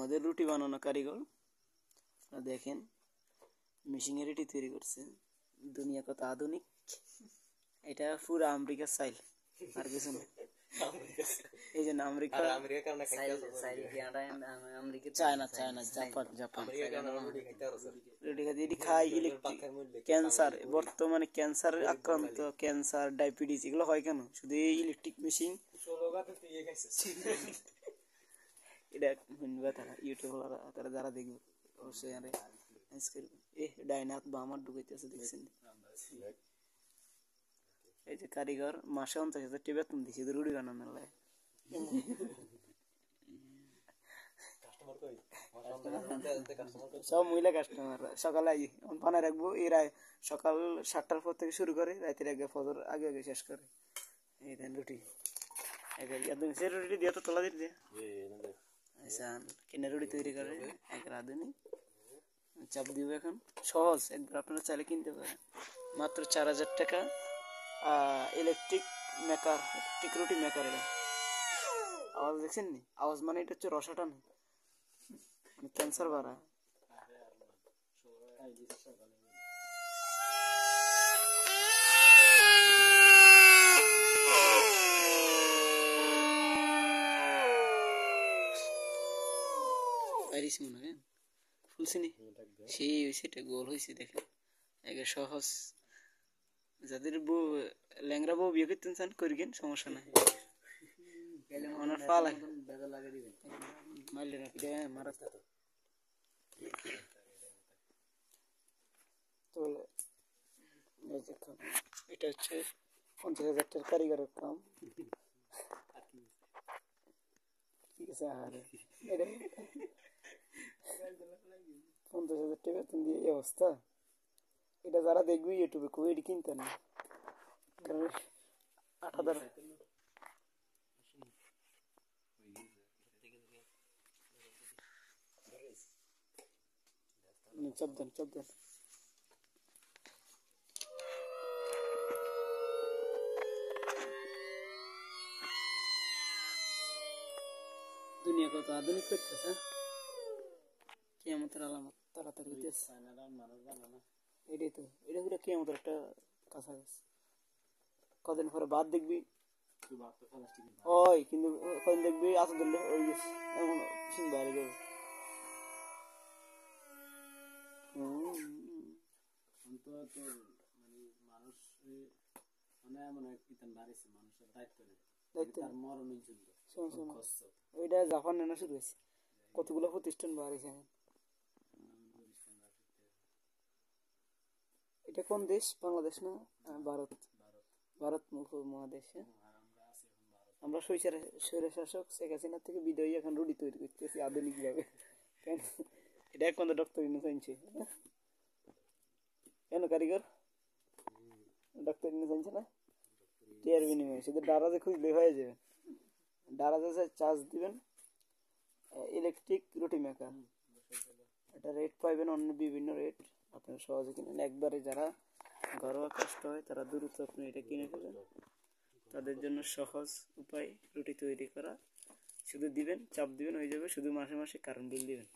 আমাদের রুটি বানানো কারিগর দেখেন মেশিনে রুটি তৈরি করছে। দুনিয়া কত আধুনিক। এটা পুরো আমেরিকার স্টাইল, আর কিছু না। এই জন্য আমেরিকা, চায়না, জাপান রুটি খাতে এটি খায়। ইলেকট্রিক ক্যান্সার, বর্তমানে ক্যান্সার আক্রান্ত, ক্যান্সার ডায়াবেটিস এগুলো হয় কেন? শুধু এই ইলেকট্রিক মেশিন। এটা ইউটিউব তারা যারা দেখবে অবশ্যই ডাইনাথ বা আমার ঢুকাইতেছে দেখছেন। এই যে কারিগর মাসে 50,000 বেতন দিচ্ছে রুটি বানানোর লাই। সব মহিলা কাস্টমার সকালে বানায় রাখবো। এরা সকাল 7টার পর থেকে শুরু করে রাতের আগে ফজর আগে আগে শেষ করে। এই দেন রুটি রুটি দিয়ে তো তোলা দিতে কিনে রুটি তৈরি করে এক রাঁধুনি। চাপ দিব এখন সহজ, একবার আপনারা চাইলে কিনতে পারেন মাত্র 4,000 টাকা। ইলেকট্রিক মেকার, ইলেকট্রিক রুটি মেকার। এটা আওয়াজ দেখছেন নি? আওয়াজ মানে এটা হচ্ছে রসাটা না, মানে ক্যান্সার বাড়ায়। পারিস মনে হয় ফুলছিনি সেই হয়েছে, এটা গোল হয়েছে দেখেন। একে সহজ, যাদের বউ ল্যাংরা বউ বিয়ে করতে চান করিগেন, সমস্যা নাই। ওনার ফাল মারলে নাকি মারা তো। এটা হচ্ছে 50,000 টাকার কারিগরের কাম। ঠিক আছে, আর 50,000 টাকা বেতন দিয়ে এই অবস্থা। এটা যারা দেখবে ইউটিউবে খুব এটি কিনতে না, কারণ 8,000 চাপ দেন। দুনিয়া কত আধুনিক করতেছে। কিয়ামতের আলামত তাড়াতাড়ি হইতেছে। এটাই তো, এটা পুরো কিয়ামতের একটা কাছাকাছি। কদিন পরে বাদ দেখবি ওই, কিন্তু কদিন দেখবি আত ধরলে ওই গেছে এমন সিং বাইরে যাবে। ওইটা জাপান নেনা শুরু হয়েছে, কতগুলো প্রতিষ্ঠান বাড়িয়েছে। এটা কোন দেশ? বাংলাদেশ না? ভারত মহাদেশে। আমরা স্বৈরশাসক শেখ হাসিনা থেকে বিদায়ী এখন রুটি তৈরি করতেছি আধুনিক ভাবে। এটা এক ডক্টর ইউনূস আনছে। কেন কারিগর ডক্টর ইউনূস আনছে না? টিয়ার বিনিময়ে শুধু ডারাজে খুঁজলে হয়ে যাবে। ডারাজে চার্জ দিবেন, ইলেকট্রিক রুটি মেকার। এটা রেট পাইবেন অন্য বিভিন্ন রেট, আপনারা সহজে কিনেন। একবারে যারা ঘরোয়া কষ্ট হয় তারা দ্রুত আপনি এটা কিনে ফেলেন। তাদের জন্য সহজ উপায় রুটি তৈরি করা। শুধু দিবেন, চাপ দিবেন, হয়ে যাবে। শুধু মাসে মাসে কারেন্ট বিল দিবেন।